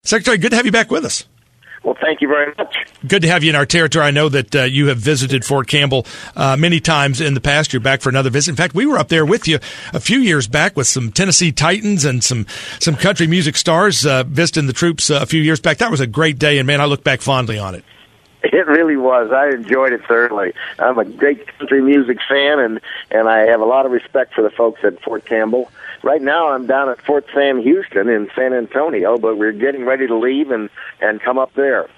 Secretary, good to have you back with us. Well, thank you very much. Good to have you in our territory. I know that you have visited Fort Campbell many times in the past. You're back for another visit. In fact, we were up there with you a few years back with some Tennessee Titans and some country music stars visiting the troops a few years back. That was a great day, and, man, I look back fondly on it. It really was. I enjoyed it thoroughly. I'm a great country music fan, and I have a lot of respect for the folks at Fort Campbell. Right now, I'm down at Fort Sam Houston in San Antonio, but we're getting ready to leave and come up there.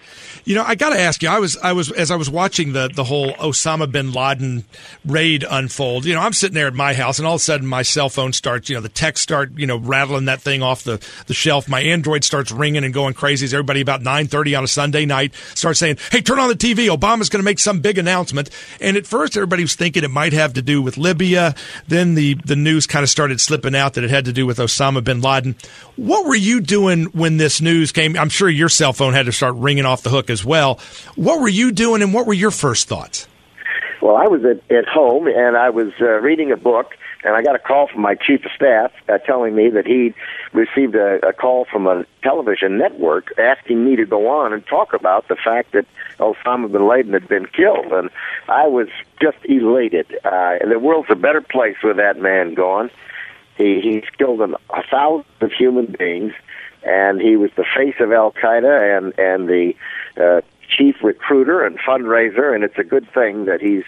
You know, I got to ask you. I was as I was watching the whole Osama bin Laden raid unfold. You know, I'm sitting there at my house, and all of a sudden, my cell phone starts. You know, the texts start. You know, rattling that thing off the shelf. My Android starts ringing and going crazy. As everybody about 9:30 on a Sunday night starts saying, "Hey, turn on the TV. Obama's going to make some big announcement." And at first, everybody was thinking it might have to do with Libya. Then the news kind of started slipping out that it had to do with Osama bin Laden. What were you doing when this news came? I'm sure your cell phone had to start ringing off the hook as well. What were you doing, and what were your first thoughts? Well, I was at home, and I was reading a book, and I got a call from my chief of staff telling me that he received a call from a television network asking me to go on and talk about the fact that Osama bin Laden had been killed. And I was just elated. The world's a better place with that man gone. He's killed 1,000 of human beings, and he was the face of Al-Qaeda and the chief recruiter and fundraiser, and it's a good thing that he's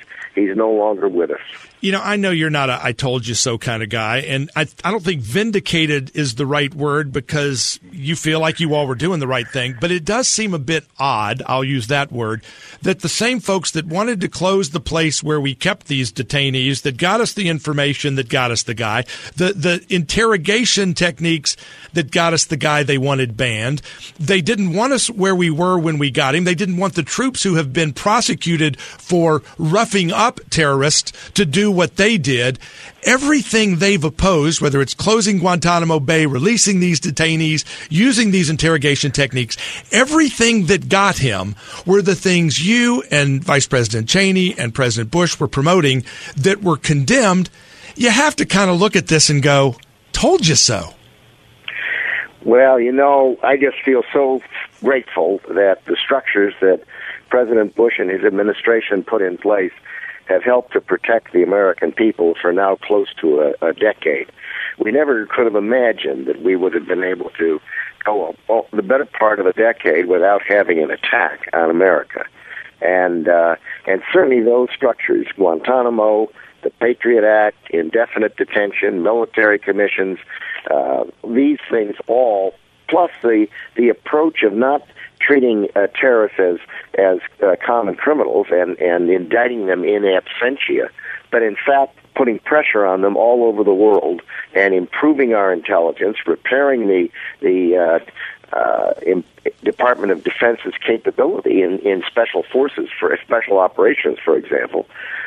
no longer with us. You know, I know you're not a I told you so kind of guy, and I don't think vindicated is the right word because you feel like you all were doing the right thing, but it does seem a bit odd, I'll use that word, that the same folks that wanted to close the place where we kept these detainees, that got us the information that got us the guy, the interrogation techniques that got us the guy they wanted banned, they didn't want us where we were when we got him, they didn't want the troops who have been prosecuted for roughing up terrorists to do what they did. Everything they've opposed, whether it's closing Guantanamo Bay, releasing these detainees, using these interrogation techniques, everything that got him were the things you and Vice President Cheney and President Bush were promoting that were condemned. You have to kind of look at this and go, told you so. Well, you know, I just feel so grateful that the structures that President Bush and his administration put in place have helped to protect the American people for now close to a decade. We never could have imagined that we would have been able to go the better part of a decade without having an attack on America. And certainly those structures, Guantanamo, the Patriot Act, indefinite detention, military commissions, these things all, plus the approach of not treating terrorists as common criminals and indicting them in absentia, but in fact putting pressure on them all over the world and improving our intelligence, repairing the Department of Defense's capability in special forces for special operations, for example.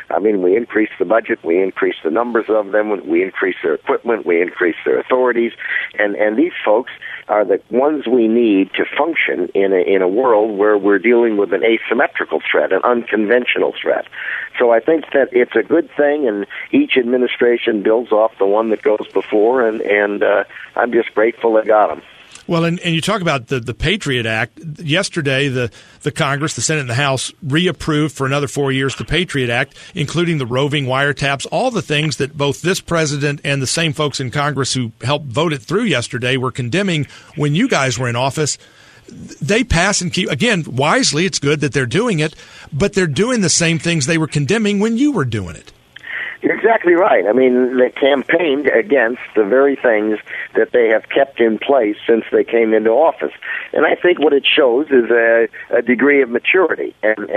I mean, we increased the budget, we increased the numbers of them, we increased their equipment, we increased their authorities, and these folks are the ones we need to function in a world where we're dealing with an asymmetrical threat, an unconventional threat. So I think that it's a good thing, and each administration builds off the one that goes before, and I'm just grateful they got them. Well, and you talk about the Patriot Act. Yesterday, the Congress, the Senate, and the House reapproved for another 4 years the Patriot Act, including the roving wiretaps, all the things that both this president and the same folks in Congress who helped vote it through yesterday were condemning when you guys were in office. They pass and keep, again, wisely, it's good that they're doing it, but they're doing the same things they were condemning when you were doing it. You're exactly right. I mean, they campaigned against the very things that they have kept in place since they came into office. And I think what it shows is a degree of maturity and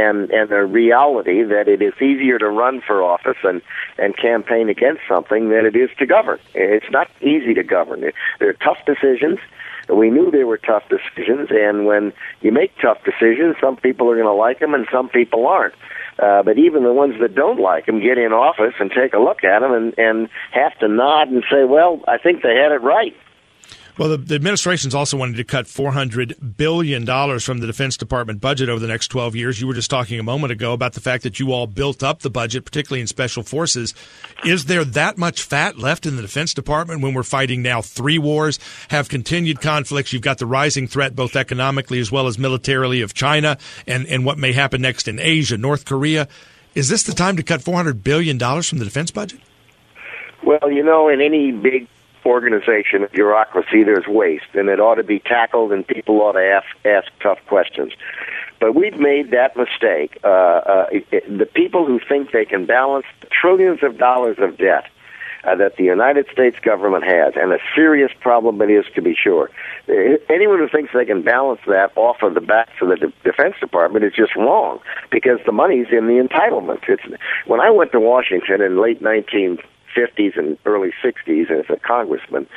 a reality that it is easier to run for office and campaign against something than it is to govern. It's not easy to govern. They're tough decisions. We knew they were tough decisions, and when you make tough decisions, some people are going to like them and some people aren't. But even the ones that don't like them get in office and take a look at them and have to nod and say, well, I think they had it right. Well, the administration's also wanting to cut $400 billion from the Defense Department budget over the next 12 years. You were just talking a moment ago about the fact that you all built up the budget, particularly in special forces. Is there that much fat left in the Defense Department when we're fighting now 3 wars, have continued conflicts? You've got the rising threat, both economically as well as militarily, of China and what may happen next in Asia, North Korea. Is this the time to cut $400 billion from the defense budget? Well, in any big organization, bureaucracy, there's waste, and it ought to be tackled, and people ought to ask tough questions. But we've made that mistake. The people who think they can balance trillions of dollars of debt that the United States government has, and a serious problem it is, to be sure. Anyone who thinks they can balance that off of the backs of the Defense Department is just wrong, because the money's in the entitlements. When I went to Washington in late 1950s and early 60s as a congressman,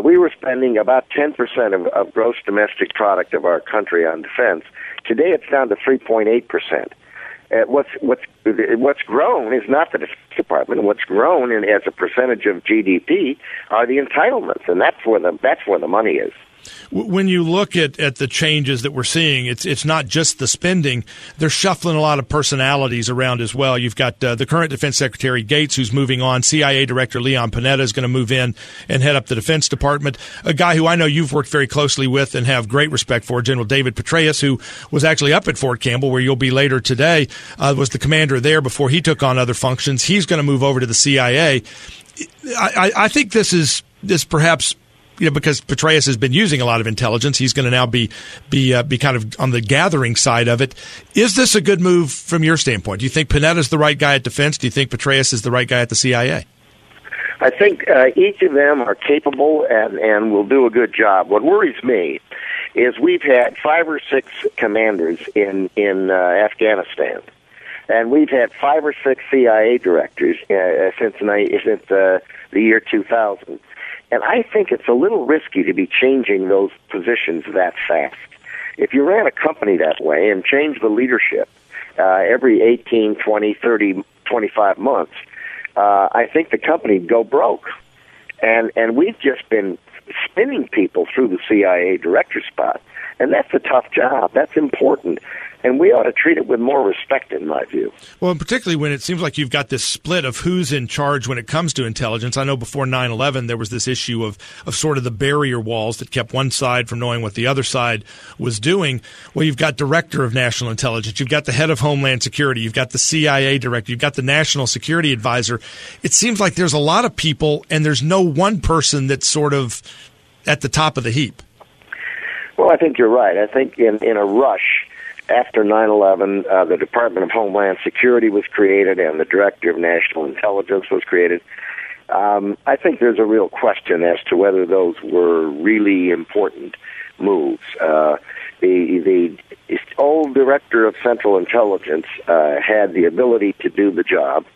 we were spending about 10% of gross domestic product of our country on defense. Today it's down to 3.8%. What's grown is not the Defense Department. What's grown as a percentage of GDP are the entitlements, and that's where the money is. When you look at the changes that we're seeing, it's not just the spending. They're shuffling a lot of personalities around as well. You've got the current Defense Secretary Gates, who's moving on. CIA Director Leon Panetta is going to move in and head up the Defense Department. A guy who I know you've worked very closely with and have great respect for, General David Petraeus, who was actually up at Fort Campbell, where you'll be later today, was the commander there before he took on other functions. He's going to move over to the CIA. I think this perhaps, because Petraeus has been using a lot of intelligence, he's going to now be kind of on the gathering side of it. Is this a good move from your standpoint? Do you think Panetta's the right guy at defense? Do you think Petraeus is the right guy at the CIA? I think each of them are capable and will do a good job. What worries me is we've had 5 or 6 commanders in Afghanistan, and we've had 5 or 6 CIA directors since the year 2000. And I think it's a little risky to be changing those positions that fast. If you ran a company that way and changed the leadership every 18, 20, 30, 25 months, I think the company would go broke. And we've just been spinning people through the CIA director spot. And that's a tough job. That's important. And we ought to treat it with more respect, in my view. Well, and particularly when it seems like you've got this split of who's in charge when it comes to intelligence. I know before 9/11 there was this issue of sort of the barrier walls that kept one side from knowing what the other side was doing. Well, you've got Director of National Intelligence, you've got the Head of Homeland Security, you've got the CIA Director, you've got the National Security Advisor. It seems like there's a lot of people, and there's no one person that's sort of at the top of the heap. Well, I think you're right. I think in a rush, after 9/11, the Department of Homeland Security was created and the Director of National Intelligence was created. I think there's a real question as to whether those were really important moves. The old Director of Central Intelligence had the ability to do the job,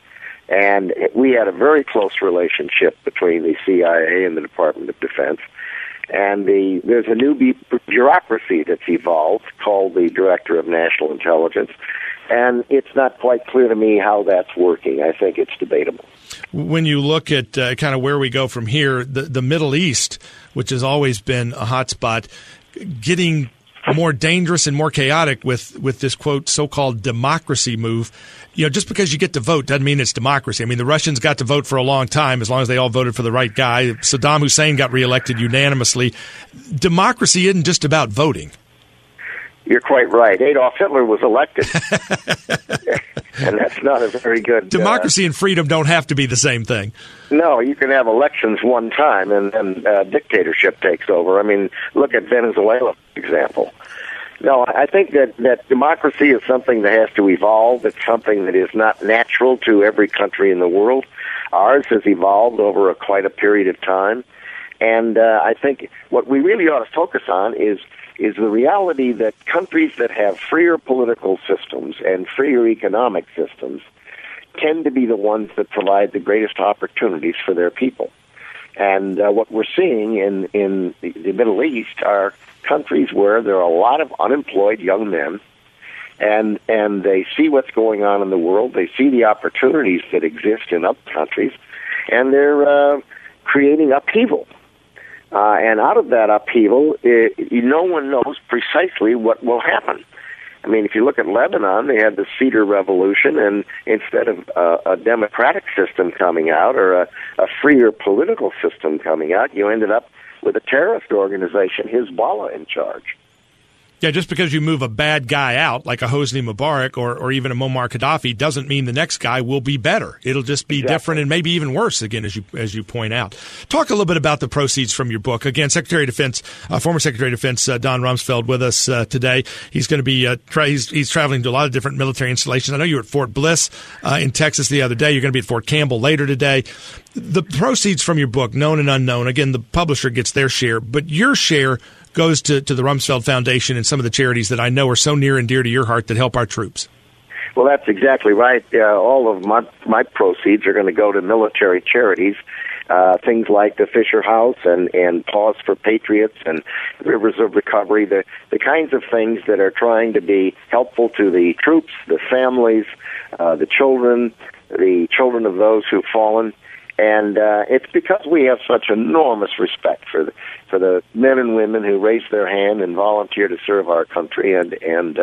and we had a very close relationship between the CIA and the Department of Defense. And there's a new bureaucracy that's evolved called the Director of National Intelligence, and it's not quite clear to me how that's working. I think it's debatable. When you look at kind of where we go from here, the Middle East, which has always been a hot spot, getting more dangerous and more chaotic with this, quote, so-called democracy move. Just because you get to vote doesn't mean it's democracy. I mean, the Russians got to vote for a long time, as long as they all voted for the right guy. Saddam Hussein got reelected unanimously. Democracy isn't just about voting. You're quite right. Adolf Hitler was elected. And that's not a very good... Democracy and freedom don't have to be the same thing. No, you can have elections one time and dictatorship takes over. I mean, look at Venezuela, for example. No, I think that democracy is something that has to evolve. It's something that is not natural to every country in the world. Ours has evolved over quite a period of time. And I think what we really ought to focus on is the reality that countries that have freer political systems and freer economic systems tend to be the ones that provide the greatest opportunities for their people. And what we're seeing in the Middle East are countries where there are a lot of unemployed young men, and they see what's going on in the world, they see the opportunities that exist in other countries, and they're creating upheaval. And out of that upheaval, no one knows precisely what will happen. I mean, if you look at Lebanon, they had the Cedar Revolution, and instead of a democratic system coming out or a freer political system coming out, you ended up with a terrorist organization, Hezbollah, in charge. Yeah, just because you move a bad guy out, like a Hosni Mubarak or even a Muammar Gaddafi, doesn't mean the next guy will be better. It'll just be different and maybe even worse, again, as you point out. Talk a little bit about the proceeds from your book. Again, Secretary of Defense, former Secretary of Defense Don Rumsfeld with us today. He's going to be he's traveling to a lot of different military installations. I know you were at Fort Bliss in Texas the other day. You're going to be at Fort Campbell later today. The proceeds from your book, Known and Unknown, again, the publisher gets their share, but your share goes to the Rumsfeld Foundation and some of the charities that I know are so near and dear to your heart that help our troops. Well, that's exactly right. All of my proceeds are going to go to military charities, things like the Fisher House and Pause for Patriots and Rivers of Recovery, the kinds of things that are trying to be helpful to the troops, the families, the children of those who've fallen. And it's because we have such enormous respect for the men and women who raise their hand and volunteer to serve our country. And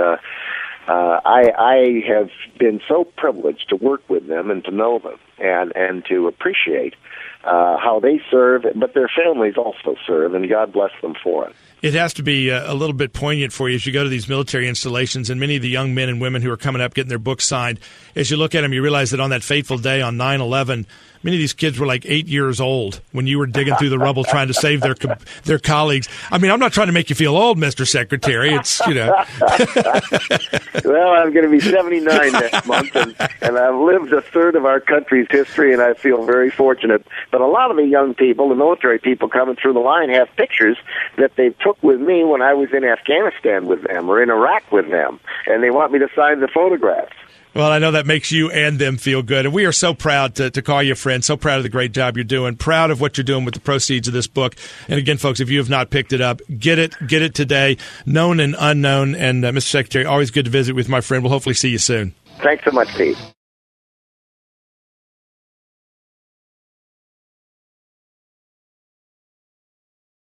I have been so privileged to work with them and to know them and to appreciate how they serve, but their families also serve, and God bless them for it. It has to be a little bit poignant for you as you go to these military installations, and many of the young men and women who are coming up getting their books signed, as you look at them, you realize that on that fateful day on 9/11, many of these kids were like 8 years old when you were digging through the rubble trying to save their colleagues. I mean, I'm not trying to make you feel old, Mr. Secretary. It's, you know. Well, I'm going to be 79 next month, and I've lived a third of our country's history, and I feel very fortunate. But a lot of the young people, the military people coming through the line, have pictures that they took with me when I was in Afghanistan with them or in Iraq with them, and they want me to sign the photographs. Well, I know that makes you and them feel good, and we are so proud to call you a friend, so proud of the great job you're doing, proud of what you're doing with the proceeds of this book. And again, folks, if you have not picked it up, get it today, Known and Unknown. And Mr. Secretary, always good to visit with my friend. We'll hopefully see you soon. Thanks so much, Pete.